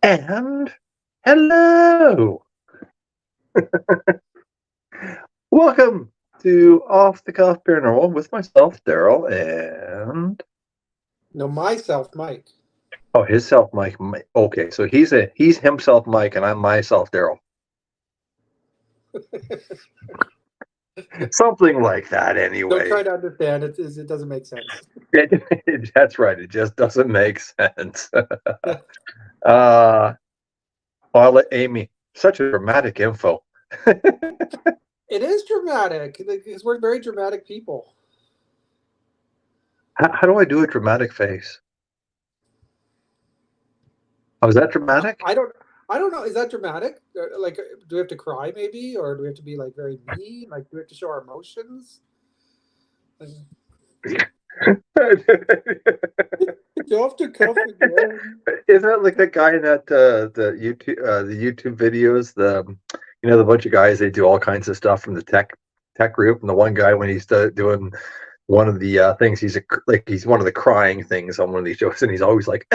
And hello! Welcome to Off the Cuff Paranormal with myself, Daryl, and No, myself, Mike. oh, his self, Mike. Okay, so he's himself, Mike, and I'm myself, Daryl. Something like that, Don't anyway. try to understand it. It doesn't make sense. That's right. It just doesn't make sense. I'll let Amy. Such a dramatic info. It is dramatic because we're very dramatic people. How do I do a dramatic face? Oh, is that dramatic? I don't know. Is that dramatic? Like, do we have to cry maybe, or do we have to be like very mean? Like, do we have to show our emotions? Off the cuff again. Isn't it like that guy in that the YouTube videos, the bunch of guys, they do all kinds of stuff from the tech group, and the one guy when he's doing one of the things, he's one of the crying things on one of these shows, and he's always like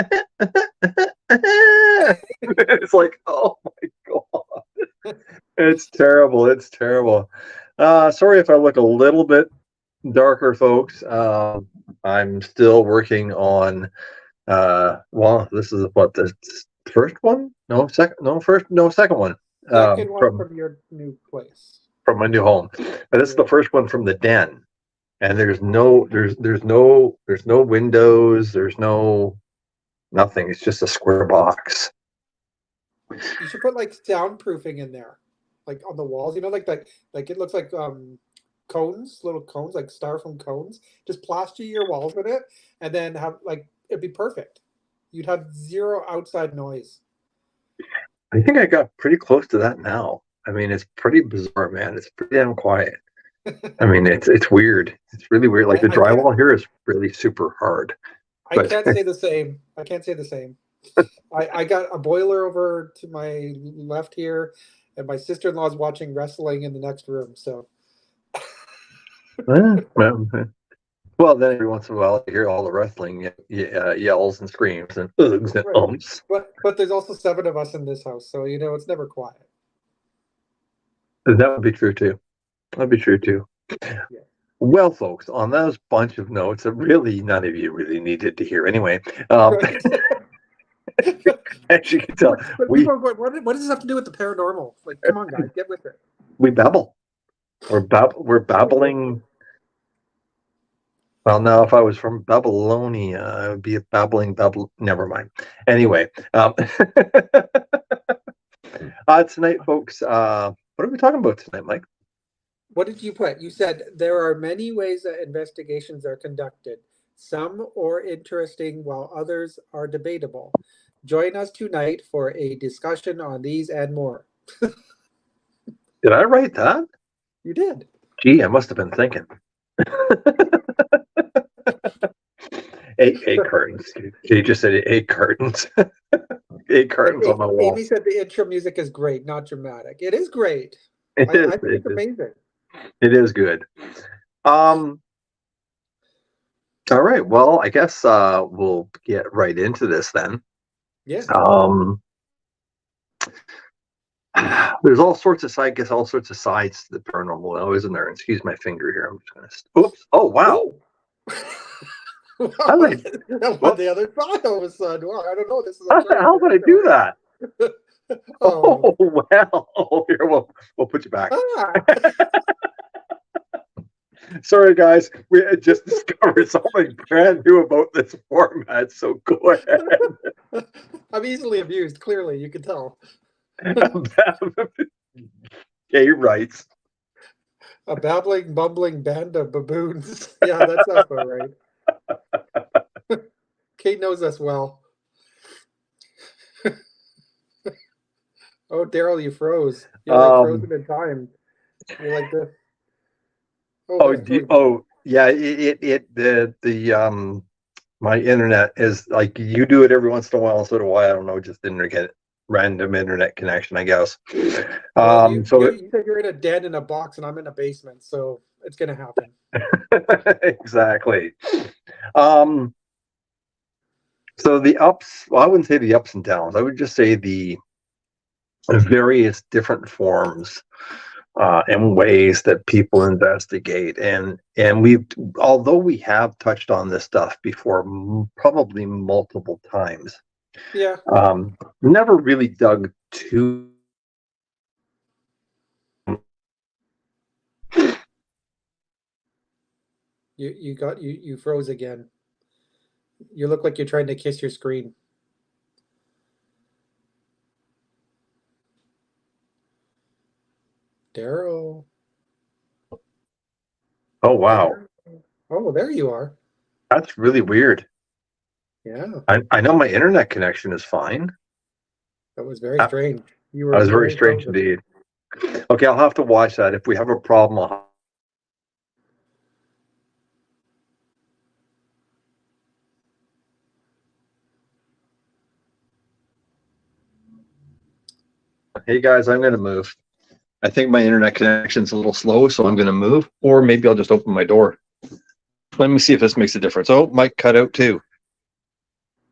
it's like, oh my god, it's terrible. Sorry if I look a little bit darker, folks. I'm still working on this is what, the first one? No, second one. Second one From from your new place. my new home. But this is the first one from the den. And there's no windows, there's nothing. It's just a square box. You should put like soundproofing in there, like on the walls. You know, like it looks like cones, little cones, like styrofoam cones. Just plaster your walls with it, and then have like it'd be perfect. You'd have zero outside noise. I think I got pretty close to that now. I mean, it's pretty bizarre, man. It's pretty damn quiet. I mean, it's weird. It's really weird. Like the drywall here is really super hard. I can't say the same. I can't say the same. I got a boiler over to my left here, and my sister-in-law's watching wrestling in the next room. So, well, then every once in a while, you hear all the wrestling yells and screams and ughs and umps. But there's also 7 of us in this house, so you know it's never quiet. That would be true too. That'd be true too. Yeah. Well, folks, on those bunch of notes that really none of you really needed to hear anyway. Right. As you can tell, what does this have to do with the paranormal? Like, come on, guys, get with it. We babble. We're babbling. Well, now if I was from Babylonia, I would be a babbling babble. Never mind. Anyway, tonight, folks, what are we talking about tonight, Mike? What did you put? You said there are many ways that investigations are conducted. Some are interesting, while others are debatable. Join us tonight for a discussion on these and more. Did I write that? You did. Gee, I must have been thinking. Eight curtains. He just said 8 curtains. 8 curtains on my wall. Amy said the intro music is great, not dramatic. It is great. I think it's amazing. It is good. All right. Well, I guess we'll get right into this then. Yeah. There's all sorts of sides to the paranormal, always in there. Excuse my finger here. I'm just gonna. Oops! Oh wow! Well, the other side all of a sudden. Well, I don't know. This is. How the hell did I do that? Oh well. Here we'll put you back. Sorry, guys. We had just discovered something brand new about this format. So go ahead. I'm easily amused. Clearly, you can tell. Gay rights. A babbling, bumbling band of baboons. Yeah, that sounds about right. Kate knows us well. Oh, Daryl, you froze. You're like frozen in time. You're like this. Yeah. My internet is like, you do it every once in a while, and so do I. I don't know, just didn't get random internet connection, I guess. Well, you said you're in a den in a box, and I'm in a basement, so it's gonna happen. Exactly. So the ups, well, I wouldn't say the ups and downs. I would just say the various different forms and ways that people investigate. And we've, although we have touched on this stuff before, probably multiple times, Yeah. never really dug too. You froze again. You look like you're trying to kiss your screen. Daryl. Oh wow, Daryl. Oh, there you are. that's really weird. Yeah, I know my internet connection is fine. that was very That strange. You that were was very very strange frozen. indeed. Okay, I'll have to watch that. If we have a problem, hey guys, I'm going to move. I think my internet connection's a little slow, so I'm going to move, or maybe I'll just open my door. Let me see if this makes a difference. Oh, Mike cut out too.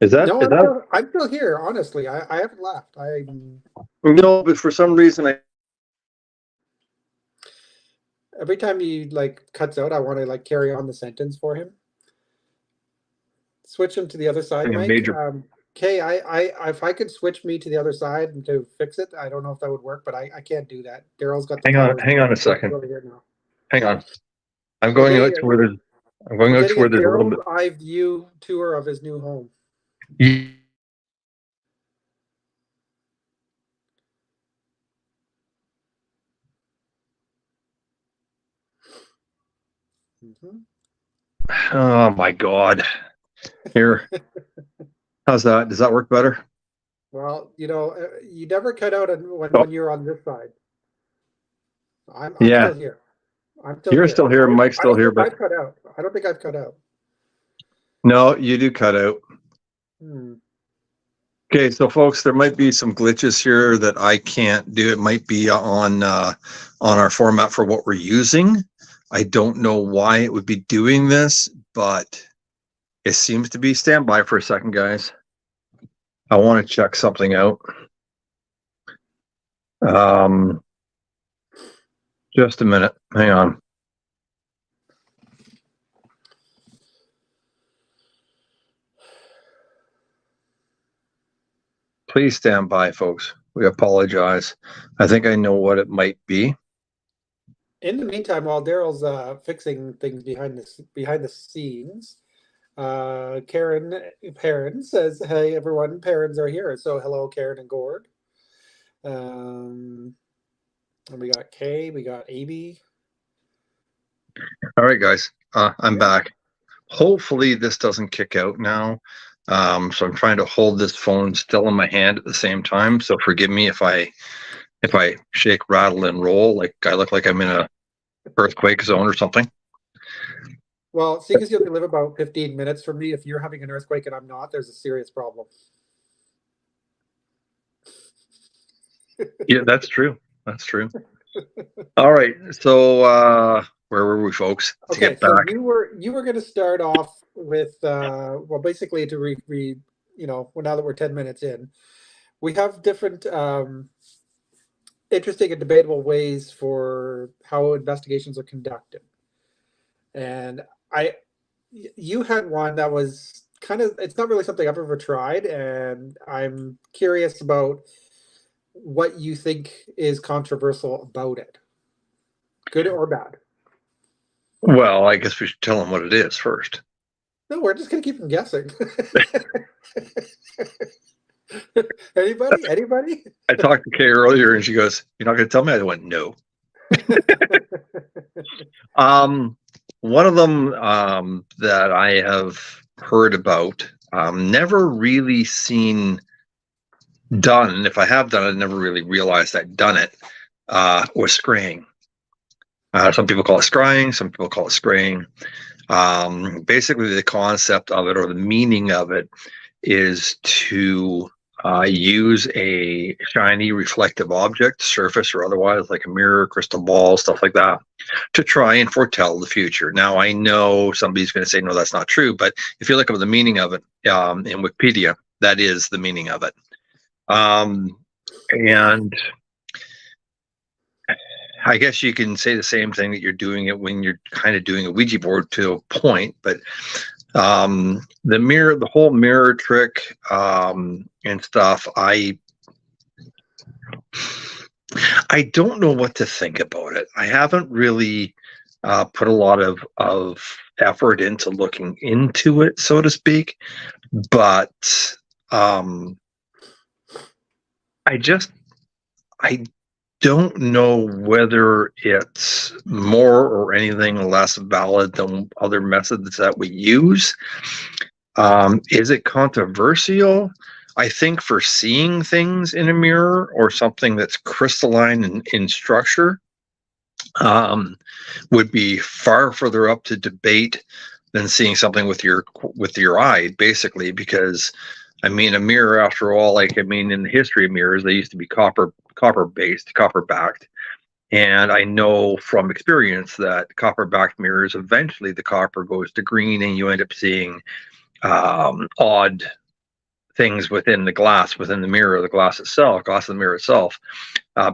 No, Is that? I'm still here. Honestly, I haven't left. No, but for some reason, Every time he like cuts out, I want to like carry on the sentence for him. Switch him to the other side, a Mike. major. Okay, if I could switch me to the other side and to fix it, I don't know if that would work, but I can't do that. Daryl's got the powers. Hang on a second. Over here now. Hang on. I'm We're going out getting to where there's. I'm going we're out to getting a where there's a little Daryl's bit. eye view tour of his new home. Mm-hmm. Oh my God! Here, how's that? Does that work better? Well, you never cut out Oh, when you're on this side. I'm yeah. still here. I'm still You're here. still here. Mike's I still don't here, think but I've cut out. I don't think I've cut out. no, you do cut out. Hmm. Okay, so folks, there might be some glitches here that I can't do. It might be on our format for what we're using. I don't know why it would be doing this, but it seems to be. Stand by for a second, guys. I want to check something out. Just a minute. Hang on. Please stand by, folks. We apologize. I think I know what it might be. In the meantime, while Daryl's fixing things behind the scenes, Karen Perrin says, "Hey everyone, Perrins are here." So hello, Karen and Gord. And we got Kay, we got AB. All right, guys. I'm back. Hopefully this doesn't kick out now. So I'm trying to hold this phone still in my hand at the same time. So forgive me if I shake, rattle, and roll like I look like I'm in a earthquake zone or something. Well, seeing as you only live about 15 minutes from me, if you're having an earthquake and I'm not, there's a serious problem. Yeah, that's true. That's true. All right. So where were we, folks? To Okay, get so back. you were going to start off with well, basically to well, now that we're 10 minutes in, we have different interesting and debatable ways for how investigations are conducted. And you had one that was kind of, it's not really something I've ever tried, and I'm curious about what you think is controversial about it, good or bad. Well, I guess we should tell them what it is first. No, we're just gonna keep them guessing. Anybody? I talked to Kay earlier, and she goes, "You're not going to tell me?" I went, "No." One of them that I have heard about, never really seen done. If I have done it, never really realized I'd done it. Was spraying. Some people call it scrying. Some people call it spraying. Basically, the concept of it or the meaning of it is to use a shiny reflective object, surface or otherwise, like a mirror, crystal ball, stuff like that, to try and foretell the future. Now, I know somebody's going to say, no, that's not true. But if you look up the meaning of it in Wikipedia, that is the meaning of it. And I guess you can say the same thing that you're doing it when you're kind of doing a Ouija board to a point, but the whole mirror trick and stuff, I don't know what to think about it. I haven't really put a lot of effort into looking into it, so to speak, but I don't know whether it's more or anything less valid than other methods that we use. Is it controversial? I think for seeing things in a mirror or something that's crystalline in structure would be far further up to debate than seeing something with your eye, basically, because I mean, a mirror, after all, in the history of mirrors, they used to be copper backed. And I know from experience that copper backed mirrors, eventually the copper goes to green and you end up seeing odd things within the glass, within the mirror, the glass of the mirror itself,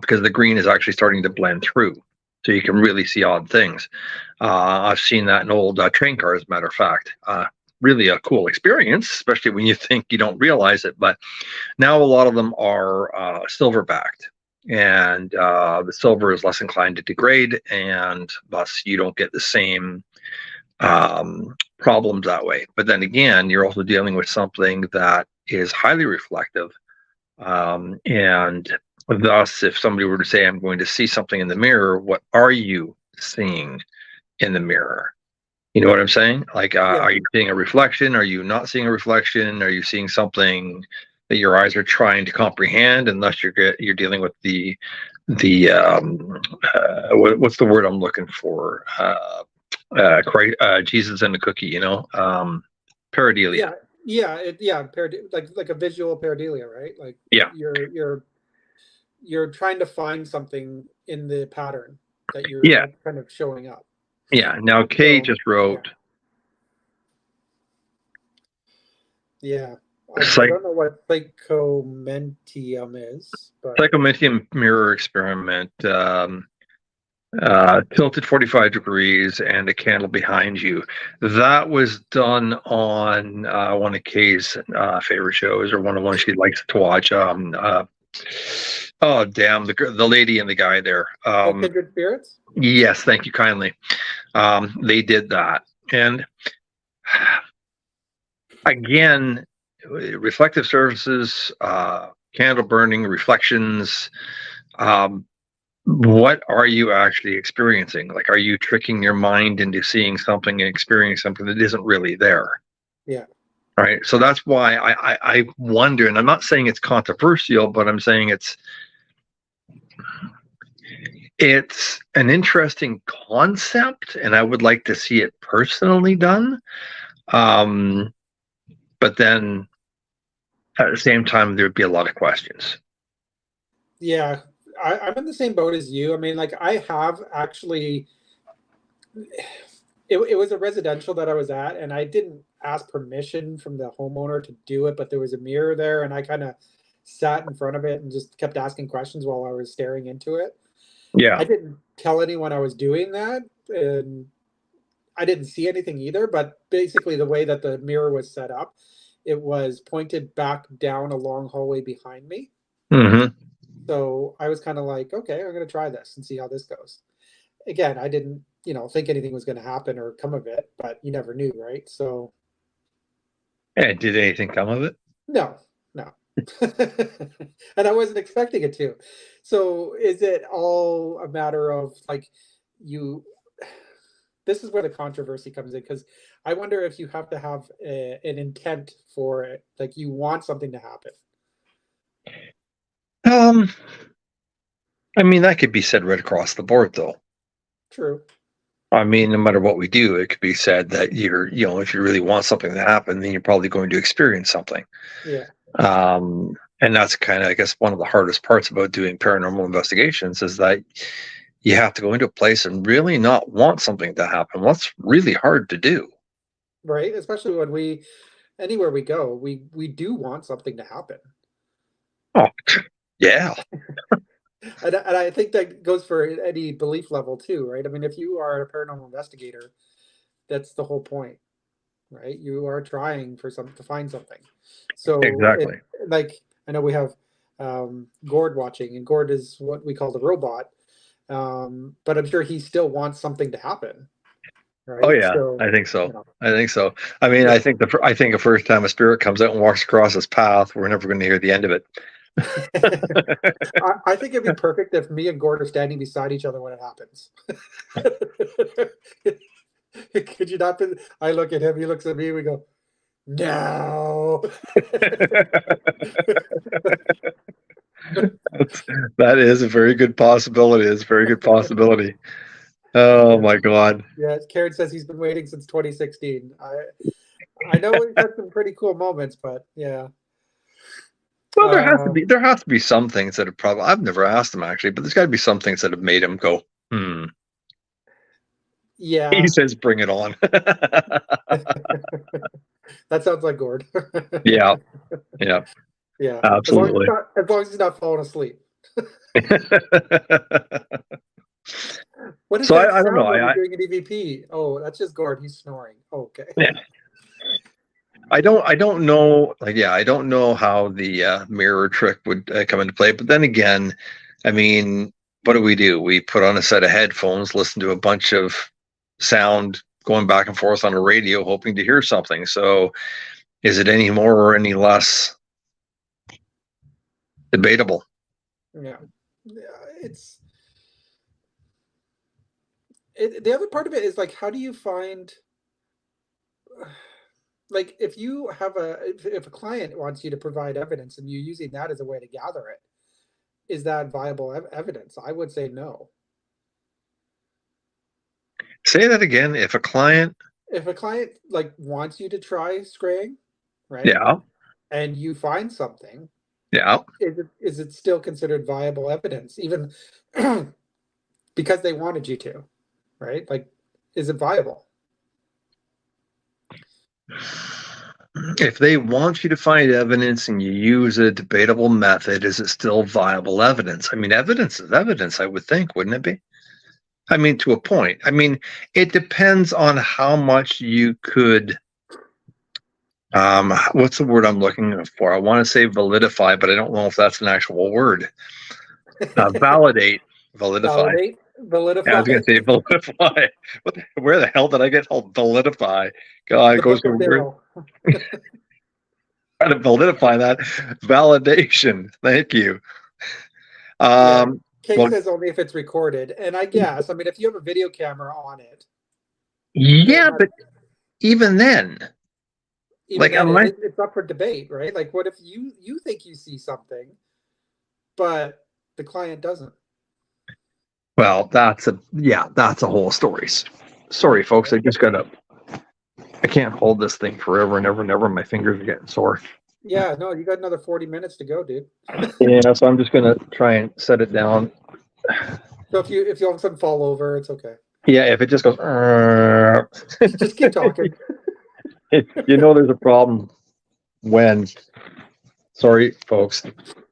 because the green is actually starting to blend through. So you can really see odd things. I've seen that in old train cars, as a matter of fact. Really a cool experience, especially when you think you don't realize it. But now a lot of them are silver backed, and the silver is less inclined to degrade, and thus you don't get the same problems that way. But then again, you're also dealing with something that is highly reflective, and thus, if somebody were to say, I'm going to see something in the mirror, what are you seeing in the mirror? You know what I'm saying? Like, are you seeing a reflection? Are you not seeing a reflection? Are you seeing something that your eyes are trying to comprehend, and thus you're dealing with the what's the word I'm looking for? Jesus and the cookie, pareidolia. Like a visual pareidolia, right? Like, yeah, you're trying to find something in the pattern that you're kind of showing up. Yeah. Now, Kay just wrote. Yeah. I don't know what psychomentium is. But... Psychomentium mirror experiment. Tilted 45 degrees and a candle behind you. That was done on one of Kay's favorite shows, or one of the ones she likes to watch. Oh, damn, the lady and the guy there. Kindred Spirits? Yes, thank you kindly. They did that. And again, reflective surfaces, candle burning, reflections. What are you actually experiencing? Like, are you tricking your mind into seeing something and experiencing something that isn't really there? Yeah. Right. So that's why I wonder, and I'm not saying it's controversial, but I'm saying it's an interesting concept, and I would like to see it personally done. But then at the same time, there'd be a lot of questions. Yeah, I'm in the same boat as you. I mean, like, I have actually, it was a residential that I was at, and I didn't ask permission from the homeowner to do it, but there was a mirror there, and I kind of sat in front of it and just kept asking questions while I was staring into it. Yeah. I didn't tell anyone I was doing that, and I didn't see anything either, but basically the way that the mirror was set up, it was pointed back down a long hallway behind me. Mm-hmm. So I was kind of like, okay, I'm going to try this and see how this goes. Again, I didn't, think anything was going to happen or come of it, but you never knew, right? So. Yeah, did anything come of it? No. And I wasn't expecting it to. So is it all a matter of like this is where the controversy comes in, because I wonder if you have to have an intent for it, like you want something to happen. I mean, that could be said right across the board, though. True. I mean, no matter what we do, it could be said that if you really want something to happen, then you're probably going to experience something. Yeah. And that's kind of, I guess, one of the hardest parts about doing paranormal investigations is that you have to go into a place and really not want something to happen. Well, that's really hard to do. Right? Especially when anywhere we go, we do want something to happen. Oh, yeah. And I think that goes for any belief level too, right? I mean, if you are a paranormal investigator, that's the whole point, right? You are trying for to find something. So Exactly. like I know we have Gord watching, and Gord is what we call the robot. But I'm sure he still wants something to happen, Oh right? yeah, So, I think you so. know, I think so. I mean, yeah. I think the first time a spirit comes out and walks across his path, we're never going to hear the end of it. I think it'd be perfect if me and Gord are standing beside each other when it happens. Could you not? I look at him, he looks at me, we go, no. That is a very good possibility. It's a very good possibility. Oh Yeah. my God. Yeah, Karen says he's been waiting since 2016. I know we've had some pretty cool moments, but yeah. Well, Uh, there has to be some things that have probably, I've never asked him actually, but there's got to be some things that have made him go, hmm. He yeah. says, bring it on. That sounds like Gord. Yeah, yeah, Yeah. absolutely. As long as he's not falling asleep. What is So that I don't know. sound when you're doing an EVP? Oh, that's just Gord. He's snoring. Okay. Yeah, I don't know. Like, yeah, I don't know how the mirror trick would come into play. But then again, I mean, what do? We put on a set of headphones, listen to a bunch of sound going back and forth on a radio, hoping to hear something. So, is it any more or any less debatable? Yeah. Yeah. The other part of it is like, how do you find, like, if you have if a client wants you to provide evidence and you're using that as a way to gather it, is that viable evidence? I would say no. Say that again. If a client, If a client like wants you to try spraying, right, yeah, and you find something, yeah. is it still considered viable evidence, even because they wanted you to, right? Like, is it viable? If they want you to find evidence and you use a debatable method, is it still viable evidence? I mean, evidence is evidence, I would think, wouldn't it be? I mean, to a point. I mean, it depends on how much you could. What's the word I'm looking for? I want to say validify, but I don't know if that's an actual word. Validate, validify. Validate, Yeah, I was validify. going to say validify. Where the hell did I get validify? God, it The goes book to of word. Daryl. Try to validify that validation. Thank you. Yeah. Kate Well, says only if it's recorded. And I guess, I mean, if you have a video camera on it, then yeah, but even then, even like then unless, it's up for debate, right? Like, what if you think you see something, but the client doesn't? well, that's a whole story. Sorry, folks, Right? I can't hold this thing forever and ever and ever. My fingers are getting sore. Yeah, no, you got another 40 minutes to go, dude. Yeah, so I'm just gonna try and set it down. So if you all of a sudden fall over, it's okay. Yeah, if it just goes, Just keep talking. you know, there's a problem when. Sorry, folks.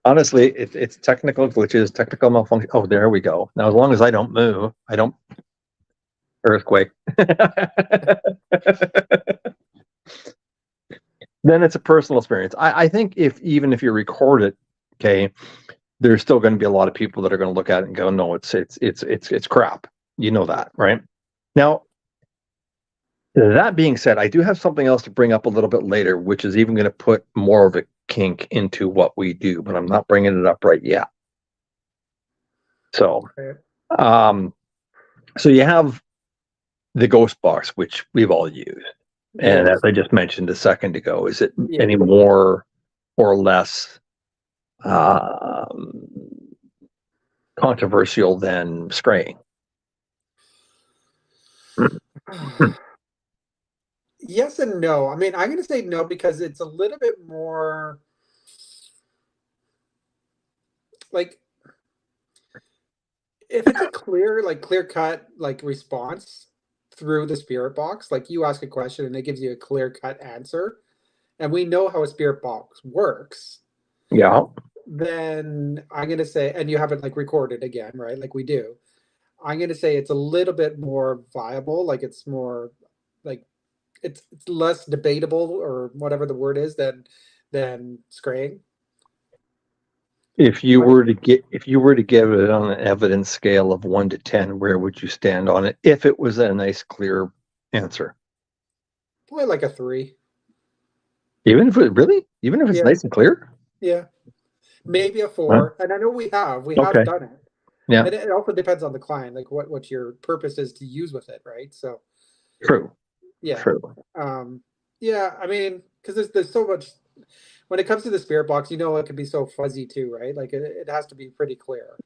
Honestly, it's technical glitches, technical malfunction. Oh, there we go. Now, as long as I don't move, I don't earthquake. Then it's a personal experience. I think even if you record it, okay, there's still going to be a lot of people that are going to look at it and go, no, it's crap. You know that, right? Now, that being said, I do have something else to bring up a little bit later, which is even going to put more of a kink into what we do, but I'm not bringing it up right yet. So, Right. um, so you have the ghost box, which we've all used, and as Yes. I just mentioned a second ago, is it Yeah. any more or less um, controversial than spraying? Yes and no. I mean, I'm going to say no because it's a little bit more. like if it's a clear, like clear cut, like response through the spirit box, like you ask a question and it gives you a clear cut answer, and we know how a spirit box works, Yeah. then I'm gonna say, and you have it like recorded again, right? Like we do. I'm gonna say it's a little bit more viable, like it's more like it's less debatable or whatever the word is than scraying. If You you know what I were to mean? give it on an evidence scale of 1 to 10, where would you stand on it if it was a nice clear answer? Probably like a 3. Even if it's Yeah, nice and clear? yeah. Maybe a Huh? 4. And I know we have Okay. done it. Yeah. And it also depends on the client, like what your purpose is to use with it, right? So True. yeah. True. Um yeah, I mean, because there's so much when it comes to the spirit box, it can be so fuzzy too, right? Like it has to be pretty clear.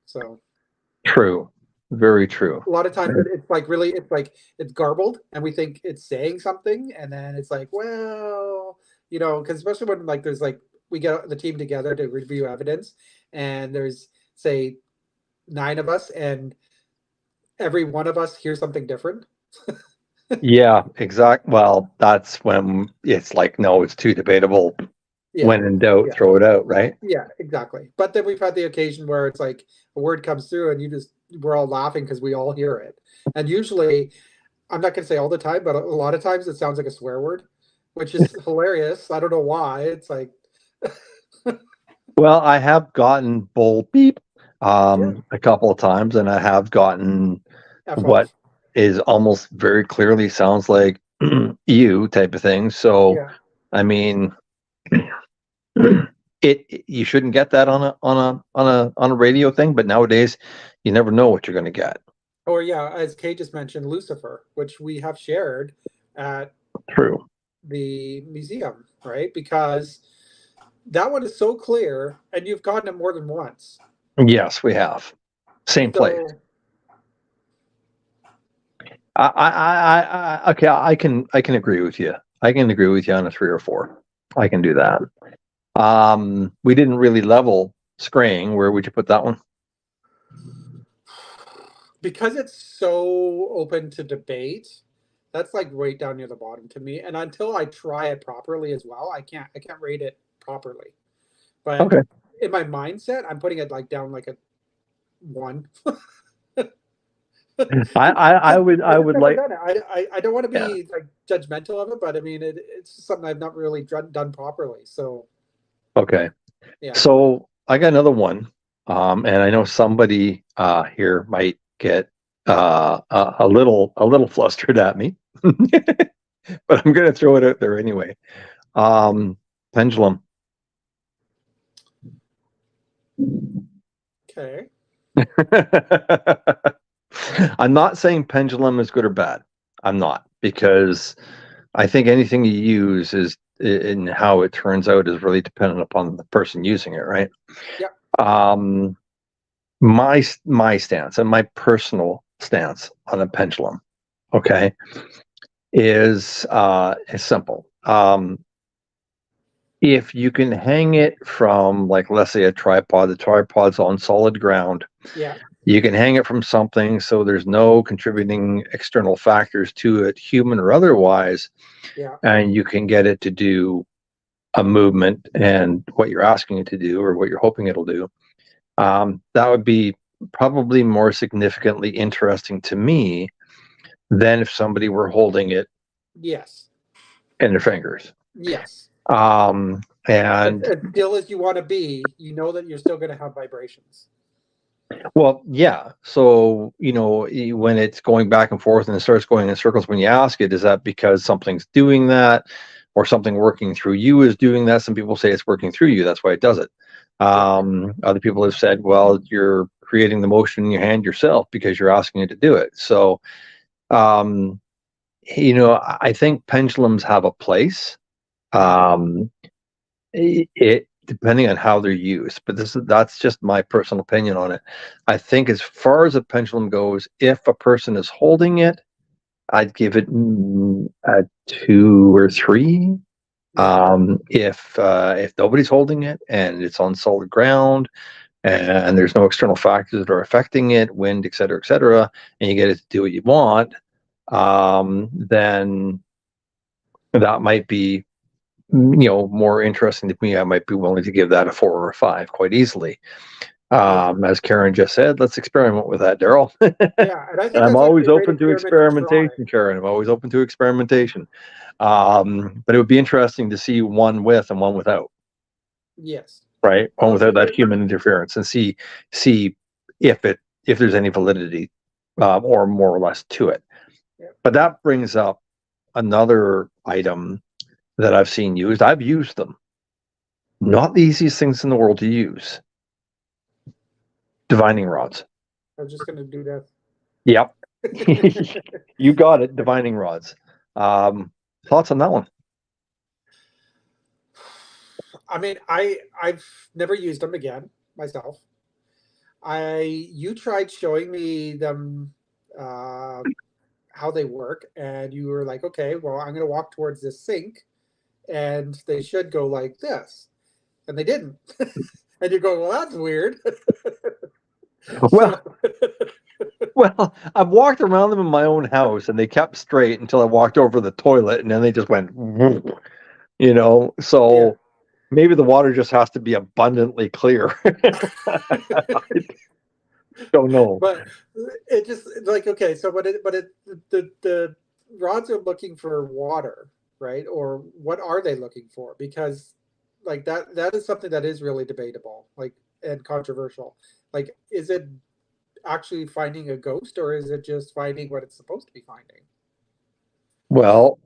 So True. Very true. a lot of times it's like really it's garbled and we think it's saying something and then it's like, well, because especially when like there's like we get the team together to review evidence and there's say 9 of us and every one of us hears something different. Yeah, exact. Well, that's when it's like, no, it's too debatable. Yeah. When in doubt, Yeah. throw it out, right? Yeah, exactly. But then we've had the occasion where it's like a word comes through and we're all laughing because we all hear it. And usually, I'm not going to say all the time, but a lot of times it sounds like a swear word, which is hilarious. I don't know why. It's like, Well, I have gotten bull beep yeah, a couple of times, and I have gotten F what off. is almost very clearly sounds like you type of thing. So, Yeah. I mean, you shouldn't get that on a radio thing, but nowadays you never know what you're going to get. Or, yeah, as Kay just mentioned, Lucifer, which we have shared at True. the museum, right? Because that one is so clear and you've gotten it more than once. Yes, we have. Same place. So, Okay, I can agree with you. I can agree with you on a 3 or 4. I can do that. We didn't really level Scraying. Where would you put that one? because it's so open to debate, that's like right down near the bottom to me. And until I try it properly as well, I can't rate it properly. But Okay. in my mindset, I'm putting it like down like a 1. I I've just would never like, done it. I don't want to yeah. be like judgmental of it, but I mean it's something I've not really done properly. So Okay. yeah. So I got another one. And I know somebody here might get a little flustered at me, but I'm going to throw it out there anyway. Pendulum. Okay. I'm not saying pendulum is good or bad. I'm not, because I think anything you use is in how it turns out is really dependent upon the person using it, right? Yeah. Um, my stance and my personal stance on a pendulum, okay, is simple. If you can hang it from, like, let's say a tripod, the tripod's on solid ground. Yeah. You can hang it from something so there's no contributing external factors to it, human or otherwise, Yeah. and you can get it to do a movement and what you're asking it to do or what you're hoping it'll do. That would be probably more significantly interesting to me than if somebody were holding it Yes. in their fingers. Yes. And As still as you want to be, you know that you're still going to have vibrations. well, yeah. So, when it's going back and forth and it starts going in circles, when you ask it, is that because something's doing that or something working through you is doing that? Some people say it's working through you. That's why it does it. Yeah. Other people have said, well, you're creating the motion in your hand yourself because you're asking it to do it. So, I think pendulums have a place. Um, it depending on how they're used, but that's just my personal opinion on it. I think as far as a pendulum goes, if a person is holding it, I'd give it a 2 or 3. Yeah. If nobody's holding it and it's on solid ground and there's no external factors that are affecting it, wind, et cetera, and you get it to do what you want, then that might be, more interesting to me. I might be willing to give that a 4 or a 5 quite easily. As Karen just said, let's experiment with that, Daryl. Yeah, and I And think I'm that's always actually a great open to experiment to try. experimentation, Karen. I'm always open to experimentation. But it would be interesting to see one with and one without, Yes. right? One Well, without that human interference, and see if there's any validity, or more or less to it. yeah. But that brings up another item that I've seen used. I've used them. Not the easiest things in the world to use. Divining rods. I was just going to do that. Yep. You got it. Divining rods. Thoughts on that one? I mean, I've never used them again myself. You tried showing me them uh, how they work, and you were like, okay, well, I'm going to walk towards this sink, and they should go like this, and they didn't. And you're going, well, that's weird. Well, So well, I've walked around them in my own house, and they kept straight until I walked over the toilet, and then they just went, yeah. So maybe the water just has to be abundantly clear. Don't know. But it just like okay, so the rods are looking for water, right? Or what are they looking for? Because like that is something that is really debatable, like and controversial. Like, is it actually finding a ghost, or is it just finding what it's supposed to be finding? Well,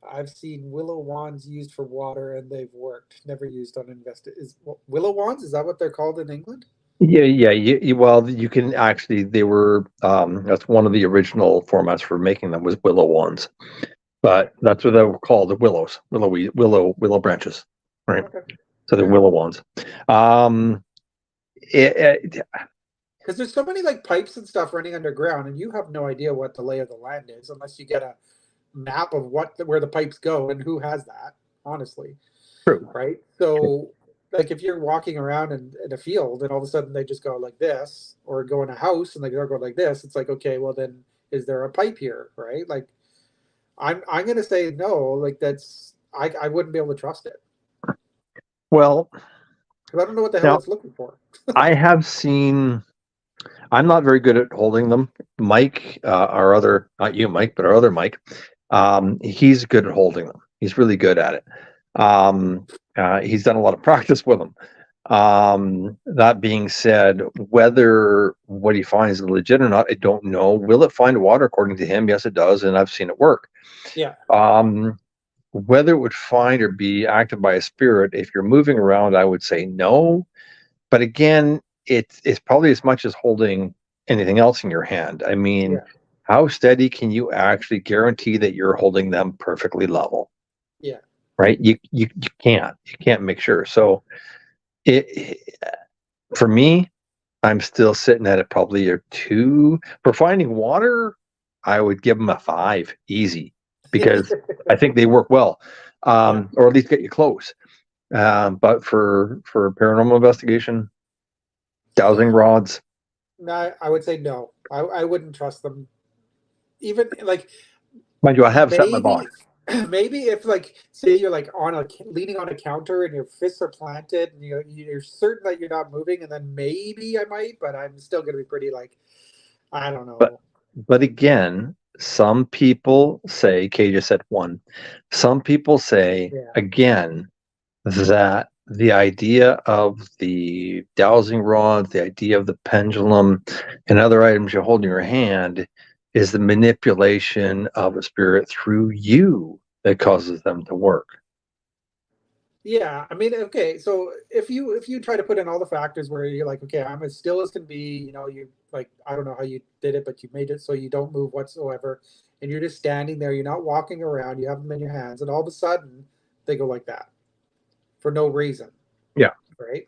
I've seen willow wands used for water, and they've worked. Never used on invested. Is willow wands? Is that what they're called in England? yeah. Well, you can actually. They were. That's one of the original formats for making them was willow wands, Okay. but that's what they were called, the willows, willow branches, right? Okay. So the Yeah. willow wands. Um, it, Because there's so many like pipes and stuff running underground, and you have no idea what the lay of the land is unless you get a map of where the pipes go and who has that. Honestly, true. right? So, like if you're walking around in a field and all of a sudden they just go like this, or go in a house and they go like this, it's like okay, well then is there a pipe here, right? Like I'm gonna say no. Like that's I wouldn't be able to trust it Well, because I don't know what the hell now it's looking for. I have seen. I'm not very good at holding them. Mike, our other, not you, Mike, but our other Mike, he's good at holding them. He's really good at it. He's done a lot of practice with them. That being said, whether what he finds is legit or not, I don't know. Will it find water? According to him, yes, it does, and I've seen it work. Yeah. Whether it would find or be acted by a spirit, if you're moving around, I would say no. But again, it's probably as much as holding anything else in your hand. I mean, Yeah. how steady can you actually guarantee that you're holding them perfectly level? Yeah. Right? You can't make sure. So it for me, I'm still sitting at it probably a 2. For finding water, I would give them a 5 easy because I think they work well, Yeah. or at least get you close. But for paranormal investigation, dowsing rods. No, I would say no. I wouldn't trust them. Even like Mind you, I have set my maybe box. maybe if like say you're like on a leaning on a counter and your fists are planted and you're certain that you're not moving, and then maybe I might, but I'm still gonna be pretty like I don't But know. but again, some people say, Kay just said 1. Some people say Yeah. again that the idea of the dowsing rod, the idea of the pendulum, and other items you hold in your hand is the manipulation of a spirit through you that causes them to work. Yeah, I mean, okay, so if you try to put in all the factors where you're like, okay, I'm as still as can be, you like I don't know how you did it, but you made it so you don't move whatsoever, and you're just standing there, you're not walking around, you have them in your hands, and all of a sudden they go like that for no reason, Yeah. right?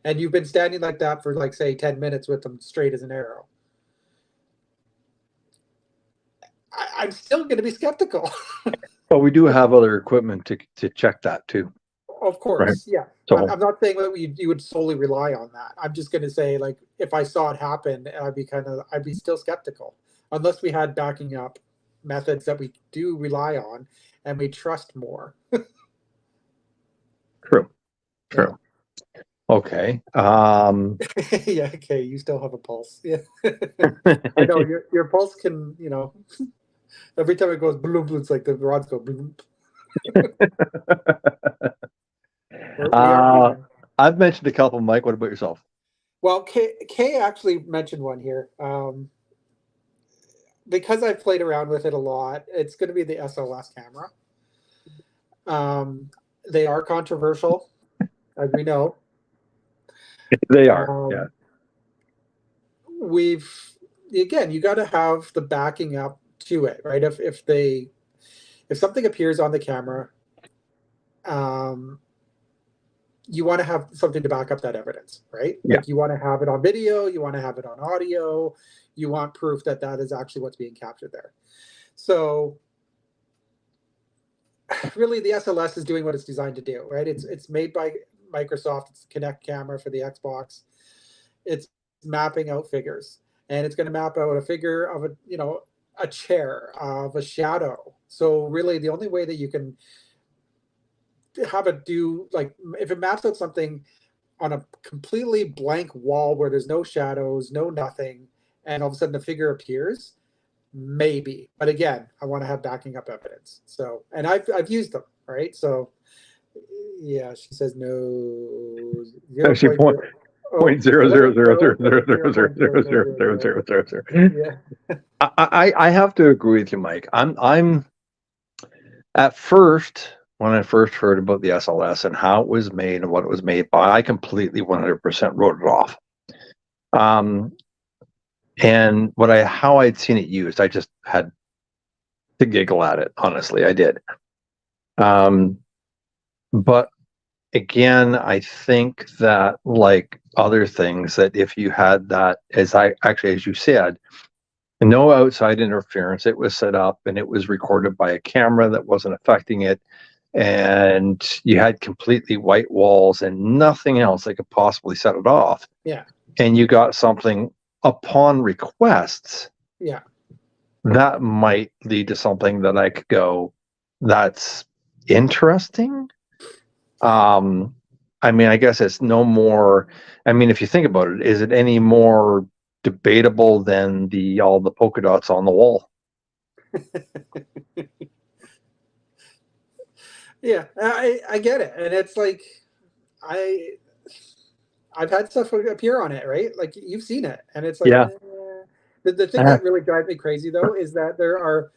And you've been standing like that for like say 10 minutes with them straight as an arrow. I'm still going to be skeptical. But we do have other equipment to check that too. of right? course, yeah. So I'm not saying that you would solely rely on that. I'm just going to say, like, if I saw it happen, I'd be still skeptical, unless we had backing up methods that we do rely on and we trust more. true, Yeah. true. Okay. Yeah. Okay. You still have a pulse. Yeah. I know your pulse can, every time it goes bloom, bloom, it's like the rods go bloom. We are uh, human. I've mentioned a couple, Mike. What about yourself? Well, Kay actually mentioned one here. Because I've played around with it a lot, it's going to be the SLS camera. Um, they are controversial, as we know. They are, yeah. Um, we've again, you got to have the backing up to it, right? If something appears on the camera, um, you want to have something to back up that evidence, right? Yeah. Like you want to have it on video, you want to have it on audio, you want proof that that is actually what's being captured there. So really the SLS is doing what it's designed to do, right? It's made by Microsoft. It's the Kinect camera for the Xbox. It's mapping out figures, and it's going to map out a figure of a chair, of a shadow. So really, the only way that you can have it do, like, if it maps out something on a completely blank wall where there's no shadows, no nothing, and all of a sudden the figure appears, maybe. But again, I want to have backing up evidence. So, and I've used them, right? So, yeah, she says no. Zero Actually, point point zero. Oh, point zero zero zero zero zero zero zero zero zero zero point zero zero zero zero zero zero zero. zero zero zero. Yeah. I have to agree with you, Mike. I'm at first when I first heard about the SLS and how it was made and what it was made by, I completely 100% wrote it off. Um, and how I'd seen it used, I just had to giggle at it. Honestly, I did. But again, I think that like other things, that if you had that, as you said, no outside interference, it was set up and it was recorded by a camera that wasn't affecting it, and you had completely white walls and nothing else that could possibly set it off, Yeah. and you got something upon requests, Yeah. that might lead to something that I could go, that's interesting. I mean, I guess it's no more. I mean, if you think about it, is it any more debatable than all the polka dots on the wall? Yeah. I get it, and it's like I I've had stuff appear on it, right? Like you've seen it, and it's like Yeah. the thing Uh, that really drives me crazy though is that there are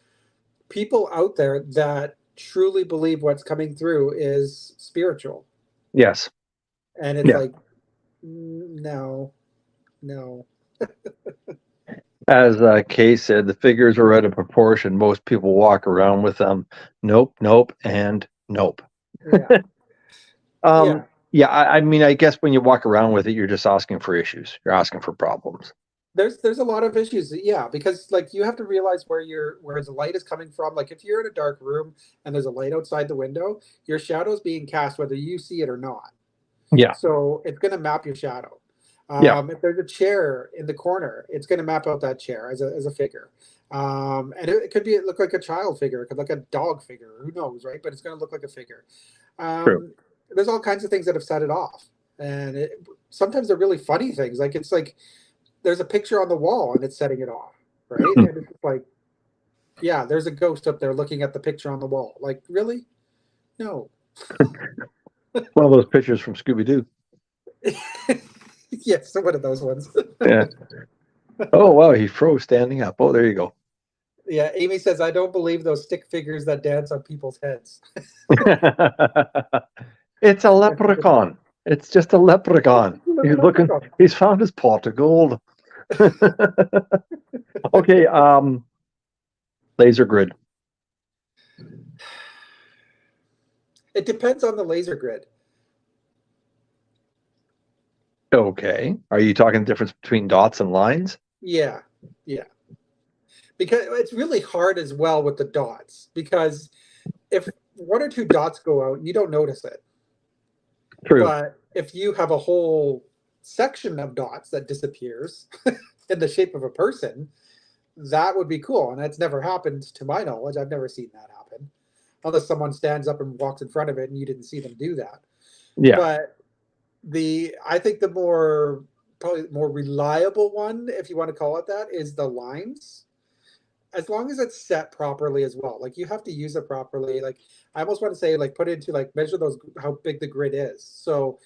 people out there that truly believe what's coming through is spiritual, yes. and it's Yeah. like no, no. As Kay said, the figures are out of proportion. Most people walk around with them. Nope, nope, and nope. Yeah. Um, Yeah. yeah, I mean, I guess when you walk around with it, you're just asking for issues. You're asking for problems. There's a lot of issues, yeah, because like you have to realize where the light is coming from. Like if you're in a dark room and there's a light outside the window, your shadow's being cast whether you see it or not. Yeah, So it's going to map your shadow. yeah, If there's a chair in the corner, it's going to map out that chair as a figure. And it could look like a child figure. It could look like a dog figure. Who knows, right? But it's going to look like a figure. true. There's all kinds of things that have set it off, and sometimes they're really funny things. Like it's like there's a picture on the wall and it's setting it off, right? And it's just like, yeah, there's a ghost up there looking at the picture on the wall. Like, really? No. One of those pictures from Scooby Doo. Yes, one of those ones. Yeah. Oh wow, he froze standing up. Oh, there you go. Yeah, Amy says, I don't believe those stick figures that dance on people's heads. It's a leprechaun. It's just a leprechaun. He's looking. Leprechaun. He's found his pot of gold. Okay. Laser grid. It depends on the laser grid. Okay. Are you talking the difference between dots and lines? Yeah, yeah. Because it's really hard as well with the dots. Because if one or two dots go out, you don't notice it. True. But if you have a whole section of dots that disappears in the shape of a person, that would be cool. And that's never happened to my knowledge. I've never seen that happen, unless someone stands up and walks in front of it and you didn't see them do that. Yeah. But I think the more, probably more reliable one, if you want to call it that, is the lines. As long as it's set properly as well. Like you have to use it properly. Like I almost want to say, like put it into like measure those how big the grid is. So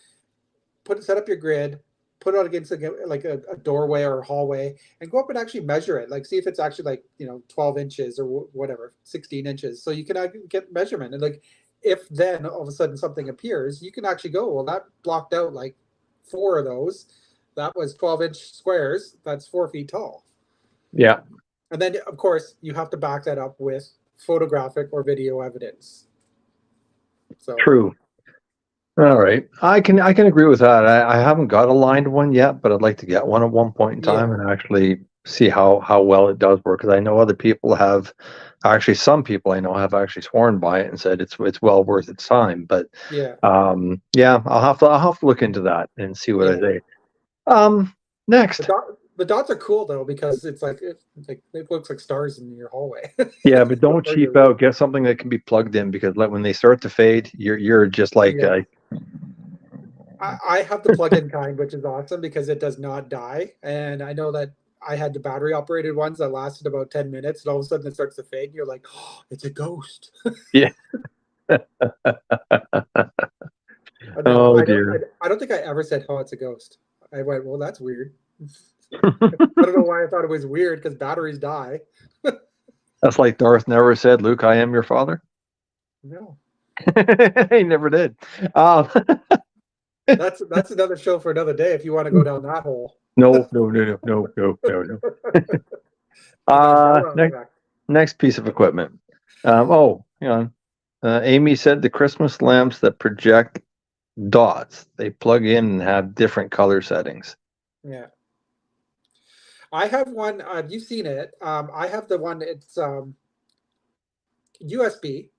set up your grid, put it out against like a doorway or a hallway, and go up and actually measure it. Like see if it's actually like 12 inches or whatever, 16 inches. So you can get measurement, and like if then all of a sudden something appears, you can actually go, well, that blocked out like 4 of those. That was 12-inch squares. That's 4 feet tall. Yeah. And then, of course, you have to back that up with photographic or video evidence. So True. All right. I can agree with that. I haven't got a lined one yet, but I'd like to get one at one point in time yeah, and actually see how well it does work. Because I know other people have, actually some people I know have actually sworn by it and said it's well worth its time. But yeah, yeah, I'll have to look into that and see what I yeah. say. The, Next. the dots are cool though because it's like it looks like stars in your hallway. Yeah, but don't cheap out. Get something that can be plugged in because like when they start to fade, you're just like Yeah. I have the plug-in kind, which is awesome because it does not die. And I know that I had the battery operated ones that lasted about 10 minutes, and all of a sudden it starts to fade, and you're like, oh, it's a ghost. yeah. No, Oh dear. I don't think I ever said, oh, it's a ghost. I went, well, that's weird. I don't know why I thought it was weird because batteries die. That's like Darth never said, "Luke, I am your father." No, He never did. that's another show for another day if you want to go down that hole. No, no, no, no, no, no, no, no. The Mandela effect. Next piece of equipment. Oh, hang on. Amy said the Christmas lamps that project dots, they plug in and have different color settings. Yeah. I have one. You've seen it. I have the one. It's USB,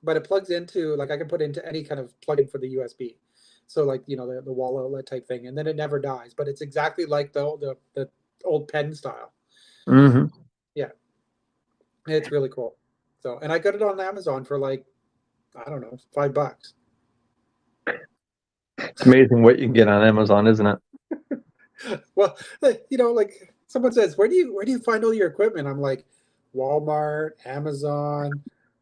but it plugs into like I can put into any kind of plug-in for the USB. So like the wall outlet type thing, and then it never dies. But it's exactly like the old pen style. Mm-hmm. Yeah, it's really cool. So and I got it on Amazon for like I don't know $5. It's amazing what you can get on Amazon, isn't it? Well, like someone says, where do you find all your equipment? I'm like, Walmart, Amazon,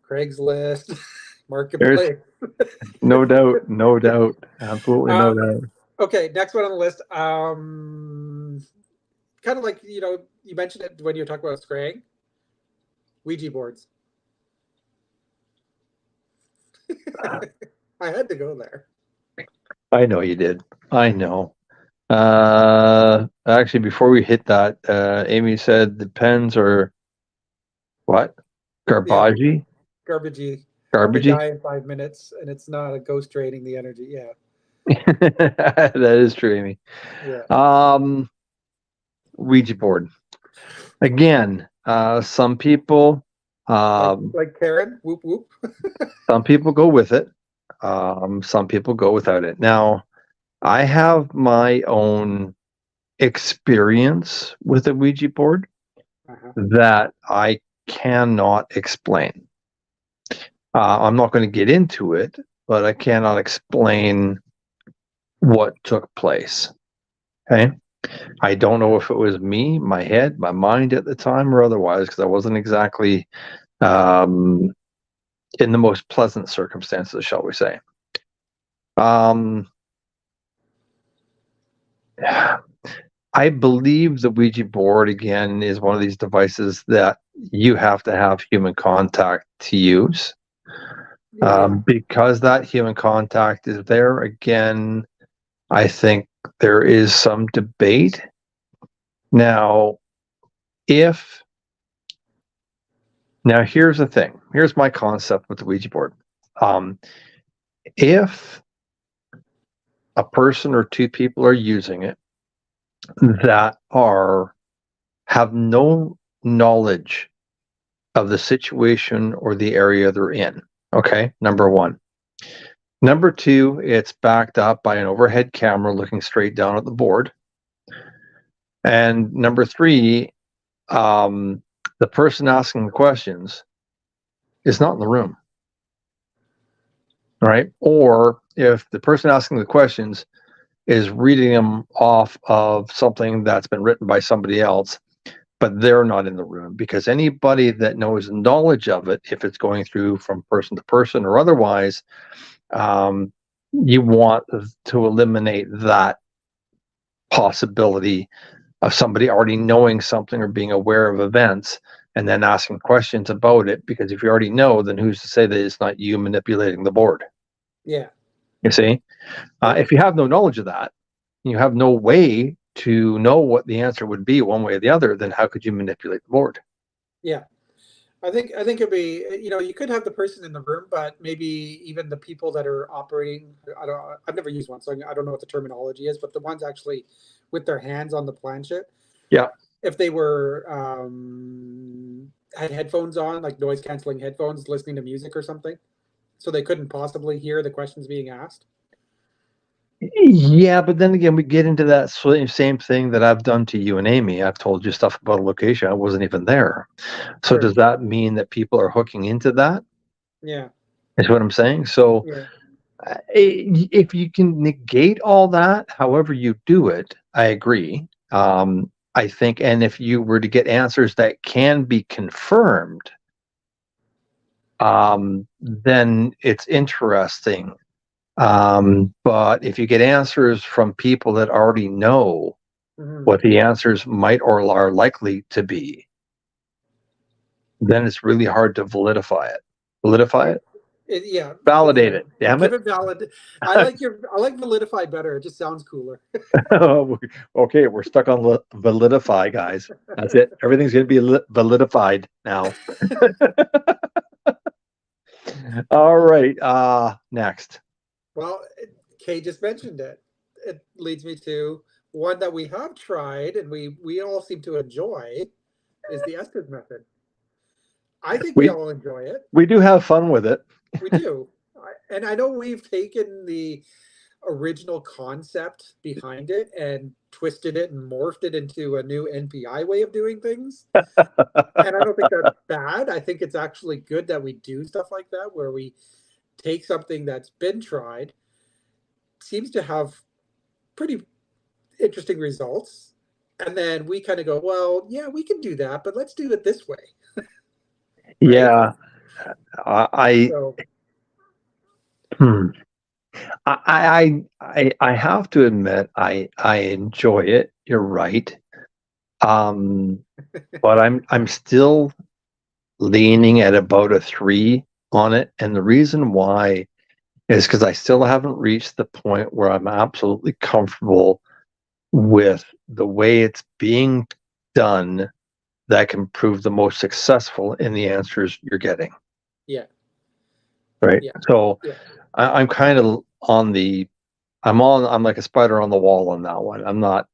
Craigslist, There's Marketplace. no doubt, no doubt, absolutely no doubt. Okay, next one on the list. Kind of like you mentioned it when you were talking about scrying, Ouija boards. I had to go there. I know you did. I know. Actually, before we hit that, Amy said the pens are what? Yeah, Garbagey? garbagey. They Garbagey? die in 5 minutes, and it's not a ghost draining the energy. Yeah, That is true, Amy. yeah. Ouija board. Again, some people Like Karen, whoop whoop. some people go with it. Some people go without it. Now, I have my own experience with a Ouija board Uh-huh. that I cannot explain. I'm not going to get into it, but I cannot explain what took place. Okay. I don't know if it was me, my head, my mind at the time, or otherwise, because I wasn't exactly in the most pleasant circumstances, shall we say. I believe the Ouija board, again, is one of these devices that you have to have human contact to use. Because that human contact is there, again, I think there is some debate. Now, here's the thing. Here's my concept with the Ouija board. If a person or two people are using it that have no knowledge of the situation or the area they're in, okay, number one. Number two, it's backed up by an overhead camera looking straight down at the board. And number three, the person asking the questions is not in the room. Right? Or if the person asking the questions is reading them off of something that's been written by somebody else, but they're not in the room, because anybody that knows knowledge of it, if it's going through from person to person or otherwise, you want to eliminate that possibility of somebody already knowing something or being aware of events and then asking questions about it, because if you already know, then who's to say that it's not you manipulating the board? Yeah. You see, if you have no knowledge of that, you have no way to know what the answer would be one way or the other, then how could you manipulate the board? Yeah. I think it'd be, you could have the person in the room, but maybe even the people that are operating. I've never used one, so I don't know what the terminology is, but the ones actually with their hands on the planchette. Yeah. If they were had headphones on, like noise canceling headphones, listening to music or something, so they couldn't possibly hear the questions being asked. Yeah, but then again, we get into that same thing that I've done to you and Amy. I've told you stuff about a location. I wasn't even there. So Sure. does that mean that people are hooking into that? Yeah. Is what I'm saying. So Yeah. if you can negate all that, however you do it, I agree. I think, and if you were to get answers that can be confirmed, then it's interesting. But if you get answers from people that already know what the answers might or are likely to be, then it's really hard to validify it. Yeah. Validate it. Damn Give it. it valid. I like validify better. It just sounds cooler. Okay, we're stuck on validify, guys. That's it. Everything's going to be validified now. All right. Next. Well, Kay just mentioned it. It leads me to one that we have tried and we all seem to enjoy is the Estes method. I think we We all enjoy it. we do have fun with it. We do. And I know we've taken the original concept behind it and twisted it and morphed it into a new NPI way of doing things. And I don't think that's bad. I think it's actually good that we do stuff like that, where we take something that's been tried, seems to have pretty interesting results, and then we kind of go, well, yeah, we can do that, but let's do it this way. Right? Yeah. I So, hmm. I have to admit I enjoy it. You're right. But I'm still leaning at about a 3 on it, and the reason why is because I still haven't reached the point where I'm absolutely comfortable with the way it's being done that can prove the most successful in the answers you're getting. yeah. Right. Yeah. So Yeah. I'm kind of I'm like a spider on the wall on that one. I'm not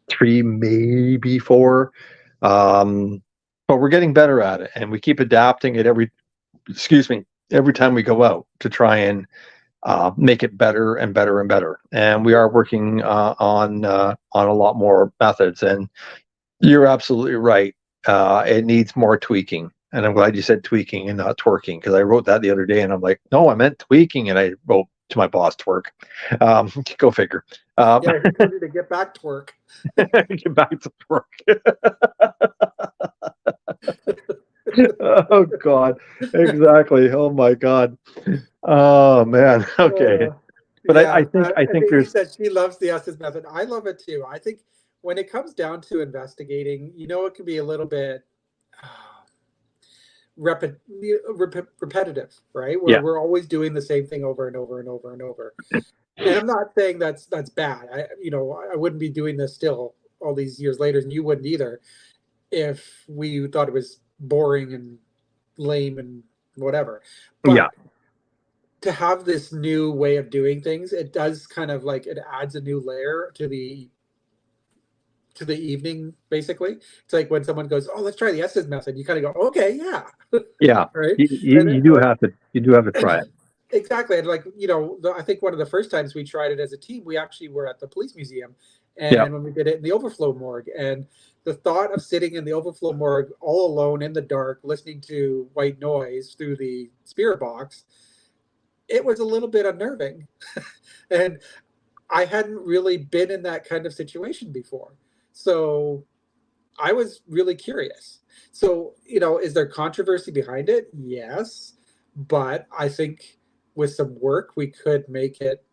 3, maybe 4. But we're getting better at it, and we keep adapting it every time we go out to try and make it better and better and better. And we are working on a lot more methods. And you're absolutely right. It needs more tweaking. And I'm glad you said tweaking and not twerking, because I wrote that the other day and I'm like, no, I meant tweaking. And I wrote to my boss, twerk. Go figure. Yeah, he told you to get back to work. Get back to work. Oh God, exactly. Oh my God. Oh man. Okay. But Yeah. I And think Amy there's said she loves the Estes method. I love it too. I think when it comes down to investigating, it can be a little bit repetitive, right? Where yeah. we're always doing the same thing over and over and over and over. And I'm not saying that's bad. I wouldn't be doing this still all these years later, and you wouldn't either, if we thought it was boring and lame and whatever. Yeah. But to have this new way of doing things, it does kind of like, it adds a new layer to the evening. Basically, it's like when someone goes, "Oh, let's try the Estes method," you kind of go, "Okay, yeah." Yeah. Right. You do have to try it. Exactly. And like, I think one of the first times we tried it as a team, we actually were at the police museum. Yeah. And when we did it in the overflow morgue, and the thought of sitting in the overflow morgue all alone in the dark, listening to white noise through the spirit box, it was a little bit unnerving. And I hadn't really been in that kind of situation before. So I was really curious. So, is there controversy behind it? Yes. But I think with some work, we could make it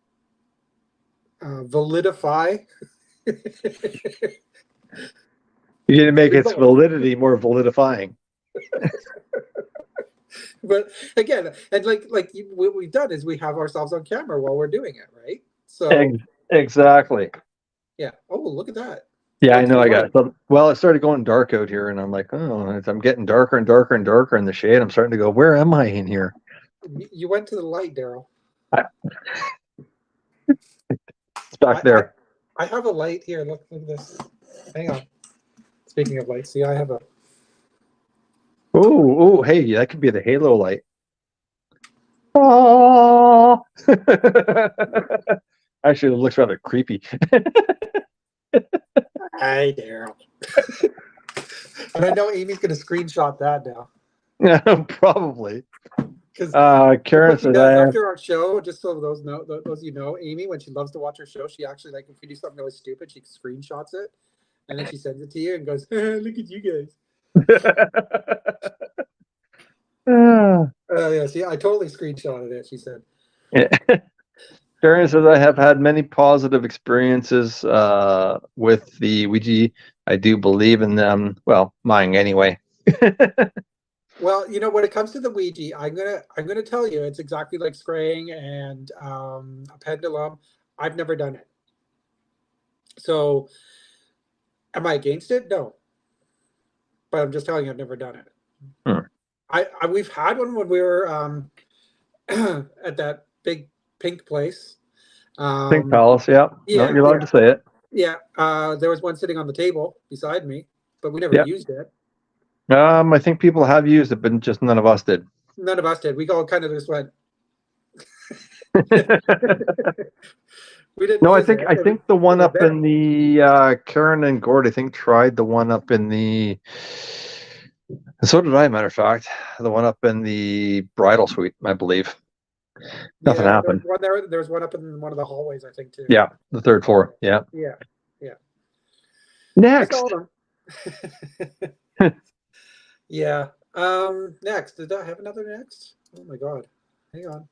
validify. You didn't make its validity more validifying. But again, and what we've done is we have ourselves on camera while we're doing it, right? So Exactly. yeah. Oh, look at that. Yeah, I Look at know. the I got light. it. So, well, it started going dark out here, and I'm like, oh, as I'm getting darker and darker and darker in the shade. I'm starting to go, where am I in here? You went to the light, Daryl. It's back there. I have a light here. Look at this. Hang on. Speaking of light, see, I have a. Oh, hey, that could be the halo light. Oh. Actually, it looks rather creepy. Hi, Daryl. And I know Amy's going to screenshot that now. Probably. Because Karen says, after our show, just so those Amy, when she loves to watch her show, she actually, like, if we do something really stupid, she screenshots it, and then she sends it to you and goes, look at you guys. Yeah, see, I totally screenshotted it, she said. Karen says, I have had many positive experiences with the Ouija. I do believe in them. Well, mine anyway. Well, when it comes to the Ouija, I'm gonna tell you, it's exactly like scrying and a pendulum. I've never done it. So, am I against it? No. But I'm just telling you, I've never done it. We've had one when we were at that big pink place. Pink Palace, yeah. No, you're allowed to say it. Yeah, there was one sitting on the table beside me, but we never used it. I think people have used it, but just none of us did. None of us did. We all kind of just went. We didn't. No, I think the one up in the Karen and Gord, I think, tried the one up in the. So did I. Matter of fact, the one up in the bridal suite, I believe. Nothing happened. There was one up in one of the hallways, I think, too. Yeah, the third floor. Yeah. Yeah. Next. I saw them. Yeah. Next. Did I have another next? Oh my God. Hang on.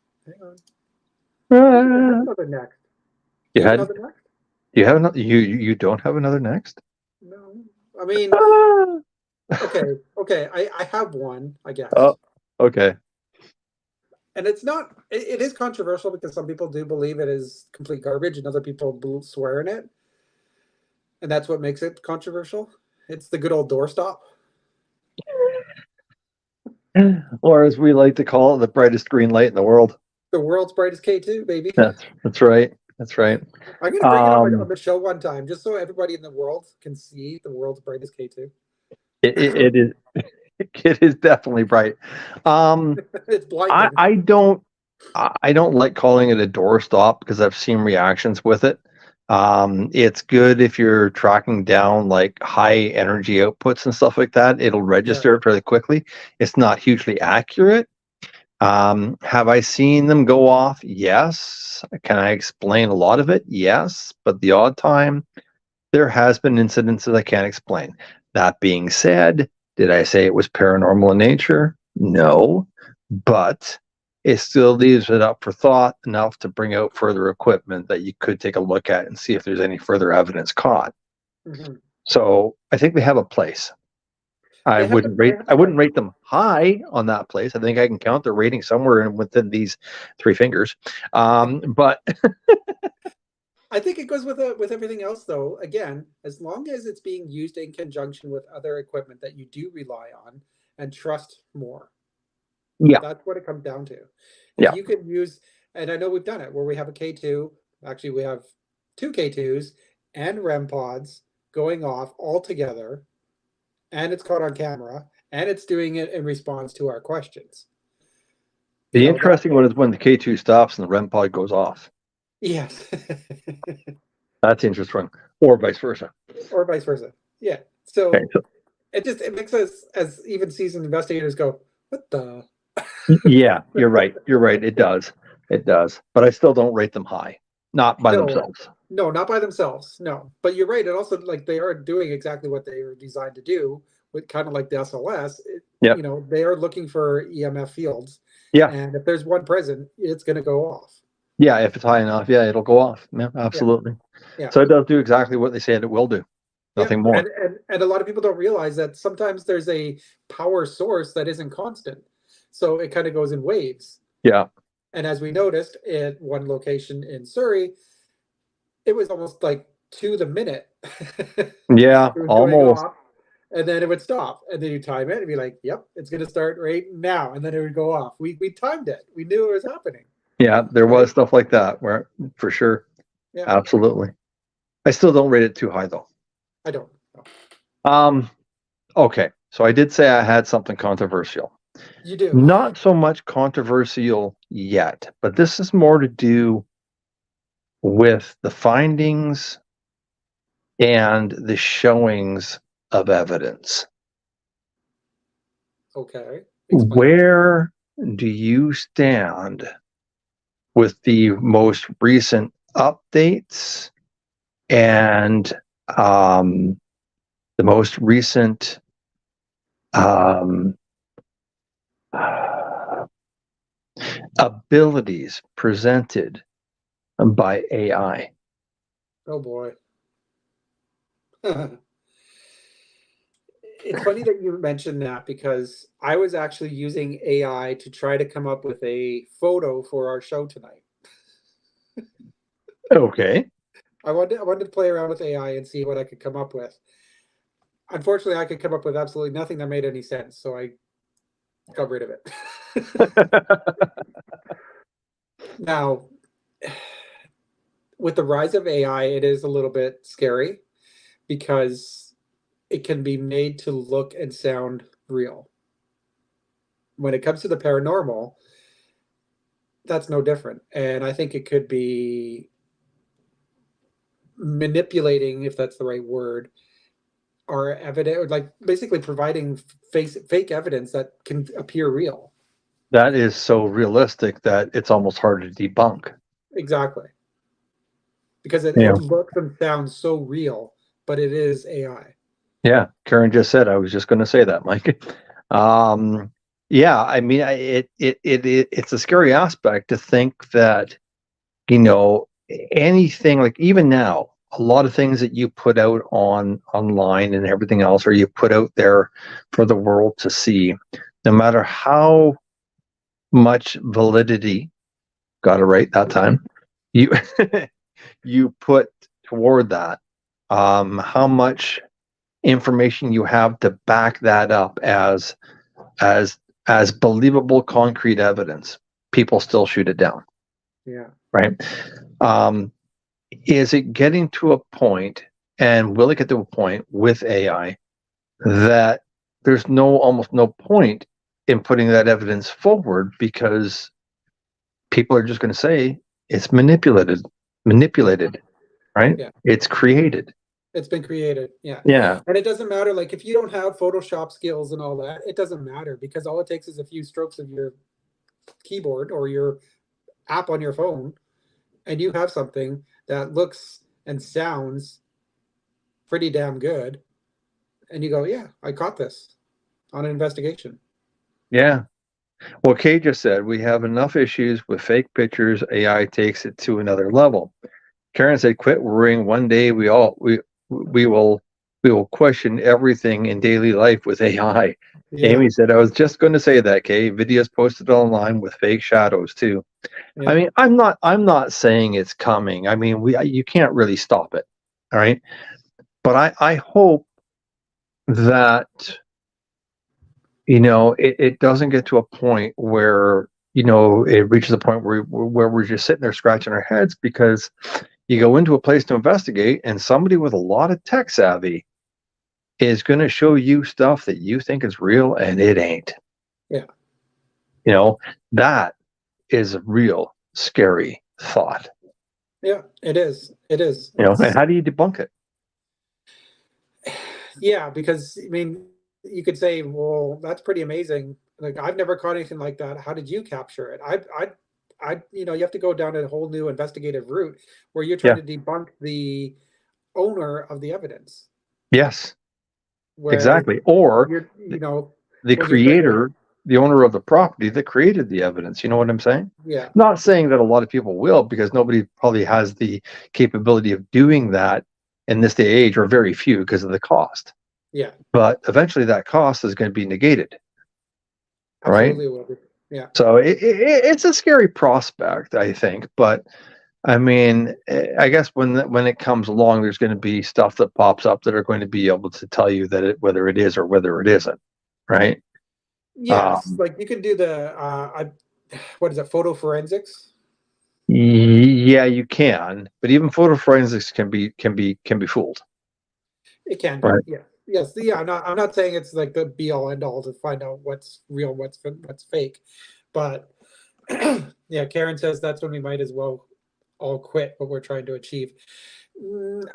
Another next. You had another next? You have another. You don't have another next? No. I mean. Okay. I have one, I guess. Oh. Okay. And it's not. It is controversial because some people do believe it is complete garbage, and other people swear in it, and that's what makes it controversial. It's the good old doorstop. Or as we like to call it, the brightest green light in the world. The world's brightest K2, baby. That's right. That's right. I'm going to bring it on the show one time, just so everybody in the world can see the world's brightest K2. It is. It is definitely bright. It's blinding. I don't like calling it a doorstop because I've seen reactions with it. It's good if you're tracking down like high energy outputs and stuff like that. It'll register it fairly quickly. It's not hugely accurate. Have I seen them go off? Yes. Can I explain a lot of it? Yes. But the odd time, there has been incidents that I can't explain. That being said, did I say it was paranormal in nature? No. But it still leaves it up for thought enough to bring out further equipment that you could take a look at and see if there's any further evidence caught. Mm-hmm. So I think they have a place. I wouldn't rate them high on that place. I think I can count their rating somewhere within these three fingers. But I think it goes with everything else, though. Again, as long as it's being used in conjunction with other equipment that you do rely on and trust more. Yeah, that's what it comes down to. If you can use, and I know we've done it where we have a K2. Actually, we have two K2s and REM pods going off all together, and it's caught on camera, and it's doing it in response to our questions. The that. interesting one is when the K2 stops and the REM pod goes off. Yes. That's interesting. Or vice versa. Or vice versa. Yeah. Okay, So so it makes us as even seasoned investigators go, what the? yeah, you're right. You're right. It does. It does. But I still don't rate them high. Not by No, themselves. no, not by themselves. No, but you're right. And also, like they are doing exactly what they were designed to do, with kind of like the SLS. Yep. They are looking for EMF fields, Yeah. and if there's one present, it's going to go off. Yeah, if it's high enough, yeah, it'll go off. Yeah, Yeah, absolutely. yeah, So it does do exactly what they said it will do. yeah. Nothing more. And a lot of people don't realize that sometimes there's a power source that isn't constant, so it kind of goes in waves. Yeah. And as we noticed at one location in Surrey, it was almost like to the minute. Yeah, It was going almost. off, and then it would stop, and then you time it and be like, "Yep, it's going to start right now," and then it would go off. We timed it. We knew it was happening. Yeah, there Right? was stuff like that where for sure. Yeah, Absolutely. I still don't rate it too high though. I don't know. Okay. So I did say I had something controversial. You do. Not so much controversial yet, but this is more to do with the findings and the showings of evidence. Okay. Explain. Where do you stand with the most recent updates and the most recent abilities presented by AI? Oh boy. It's funny that you mentioned that because I was actually using AI to try to come up with a photo for our show tonight. Okay. I wanted to play around with AI and see what I could come up with. Unfortunately, I could come up with absolutely nothing that made any sense, so I got rid of it. Now, with the rise of AI, it is a little bit scary because it can be made to look and sound real. When it comes to the paranormal, that's no different. And I think it could be manipulating, if that's the right word, our evidence, or like basically providing fake evidence that can appear real. That is so realistic that it's almost hard to debunk. Exactly. Because Yeah. it looks and sounds so real, but it is AI. Yeah. Karen just said, I was just going to say that, Mike. Yeah. I mean, it's a scary aspect to think that, anything like even now, a lot of things that you put out online and everything else, or you put out there for the world to see, no matter how much validity, got it right that time, you you put toward that, how much information you have to back that up as as believable concrete evidence, people still shoot it down. Yeah. Right. Is it getting to a point, and will it get to a point with AI that there's almost no point in putting that evidence forward because people are just going to say it's manipulated, right? Yeah. It's created. It's been created. Yeah. Yeah. And it doesn't matter. Like if you don't have Photoshop skills and all that, it doesn't matter because all it takes is a few strokes of your keyboard or your app on your phone, and you have something that looks and sounds pretty damn good. And you go, yeah, I caught this on an investigation. Yeah. Well, Kay just said we have enough issues with fake pictures. AI takes it to another level. Karen said, "Quit worrying. One day we will question everything in daily life with AI." Yeah. Amy said, "I was just going to say that, Kay. Videos posted online with fake shadows too." Yeah. I mean, I'm not saying it's coming. I mean, you can't really stop it. All right, but I hope that it doesn't get to a point where it reaches a point where we're just sitting there scratching our heads because you go into a place to investigate and somebody with a lot of tech savvy is going to show you stuff that you think is real and it ain't. Yeah. That is a real scary thought. Yeah, it is. It is. And how do you debunk it? Yeah, because I mean, you could say, well, that's pretty amazing. Like, I've never caught anything like that. How did you capture it? You have to go down a whole new investigative route where you're trying Yeah. to debunk the owner of the evidence. Yes, Where exactly. Or you're, the when you're trying to, creator, the owner of the property that created the evidence. You know what I'm saying? yeah, Not saying that a lot of people will, because nobody probably has the capability of doing that in this day and age, or very few, because of the cost. yeah, But eventually that cost is going to be negated, right? absolutely will be. Yeah, So it's a scary prospect, I think. But I mean, I guess when it comes along, there's going to be stuff that pops up that are going to be able to tell you that whether it is or whether it isn't, right? yes, like you can do what is it, photo forensics? Yeah, you can, but even photo forensics can be fooled, It can be, right? yeah. Yes, yeah. I'm not saying it's like the be all end all to find out what's real, what's fake, but yeah, Karen says that's when we might as well all quit what we're trying to achieve.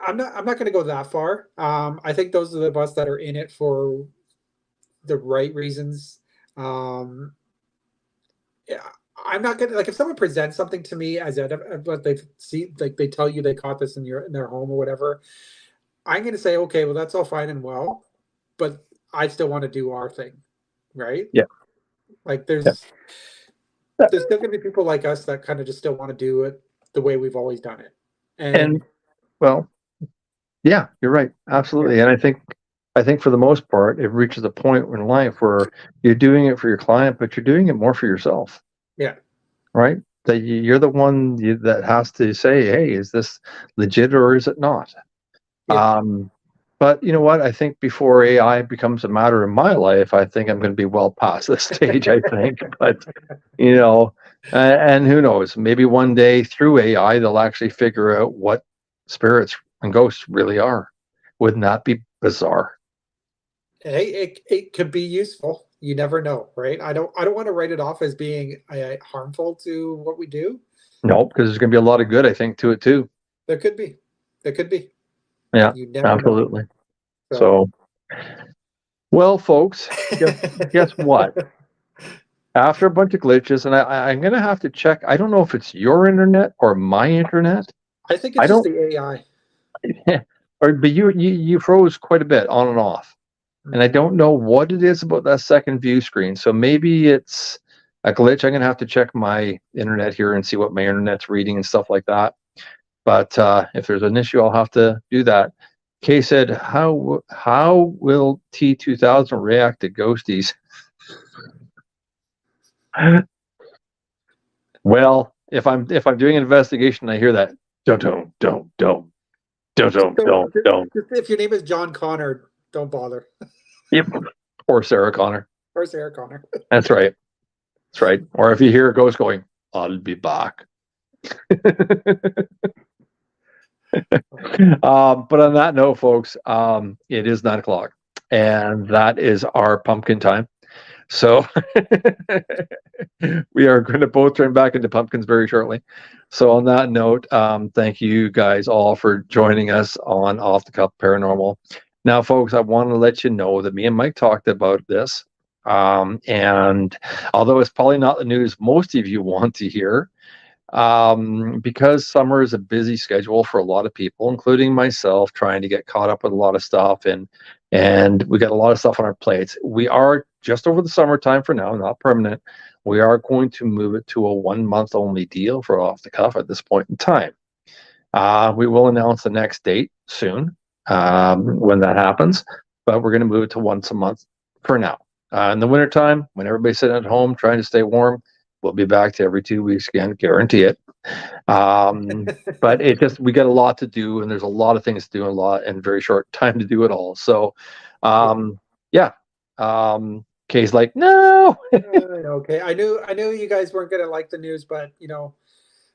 I'm not going to go that far. I think those are the us that are in it for the right reasons. Yeah, I'm not gonna, like, if someone presents something to me as what they see, like they tell you they caught this in their home or whatever. I'm going to say, okay, well, that's all fine and well, but I still want to do our thing, right? Yeah, Like, yeah. there's still going to be people like us that kind of just still want to do it the way we've always done it. And And well, yeah, you're right, yeah, absolutely. And I think for the most part, it reaches a point in life where you're doing it for your client, but you're doing it more for yourself, yeah, right? That you're the one that has to say, hey, is this legit or is it not? yeah, But you know what? I think before AI becomes a matter in my life, I think I'm going to be well past this stage, I think. But, you know, and who knows? Maybe one day through AI, they'll actually figure out what spirits and ghosts really are. Wouldn't that be bizarre? hey, it could be useful. You never know, right? I don't want to write it off as being harmful to what we do. No, because there's going to be a lot of good, I think, to it too. There could be, there could be. Yeah, You never know. absolutely. So. So, well, folks, guess what? After a bunch of glitches, and I'm going to have to check. I don't know if it's your internet or my internet. I think I it's just don't, the AI. but you froze quite a bit on and off, and I don't know what it is about that second view screen. So maybe it's a glitch. I'm going to have to check my internet here and see what my internet's reading and stuff like that. But if there's an issue, I'll have to do that. Kay said, "How will T2000 react to ghosties?" Well, if I'm doing an investigation, I hear that. Don't. Just if your name is John Connor, don't bother. Yep. Or Sarah Connor. Or Sarah Connor. That's right. That's right. Or if you hear a ghost going, I'll be back. But on that note, folks, it is 9 o'clock, and that is our pumpkin time. So we are going to both turn back into pumpkins very shortly. So on that note, thank you guys all for joining us on Off the Cuff Paranormal. Now, folks, I want to let you know that me and Mike talked about this. And although it's probably not the news most of you want to hear, because summer is a busy schedule for a lot of people, including myself, trying to get caught up with a lot of stuff, and we got a lot of stuff on our plates. We are just over the summertime for now, not permanent. We are going to move it to a 1 month only deal for Off the Cuff at this point in time. We will announce the next date soon when that happens, but we're going to move it to once a month for now. In the wintertime, when everybody's sitting at home trying to stay warm, we'll be back to every 2 weeks again, guarantee it. But we got a lot to do, and there's a lot of things to do, a lot, and very short time to do it all. So, yeah. Kay's like, no. Okay, I knew you guys weren't gonna like the news, but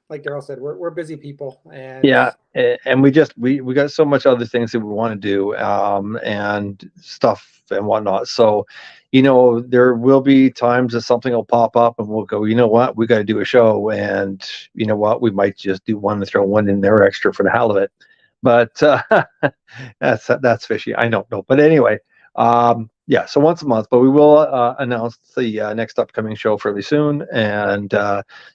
like Daryl said, we're busy people, and Yeah, and we got so much other things that we want to do, and stuff and whatnot. So, there will be times that something will pop up, and we'll go, you know what, we got to do a show, and you know what, we might just do one and throw one in there extra for the hell of it. But that's fishy. I don't know, but anyway, yeah. So once a month, but we will announce the next upcoming show fairly soon, and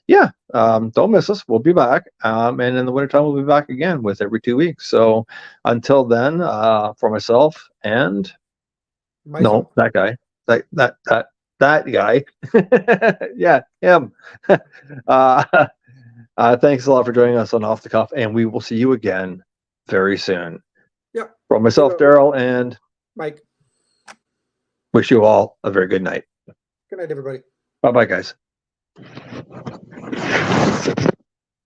yeah. Don't miss us. We'll be back. And in the wintertime, we'll be back again with every 2 weeks. So until then, for myself and myself. no, that guy, that guy, yeah, him. uh, thanks a lot for joining us on Off the Cuff, and we will see you again very soon. Yeah. From myself, Daryl, and Mike. Wish you all a very good night. Good night, everybody. Bye bye, guys.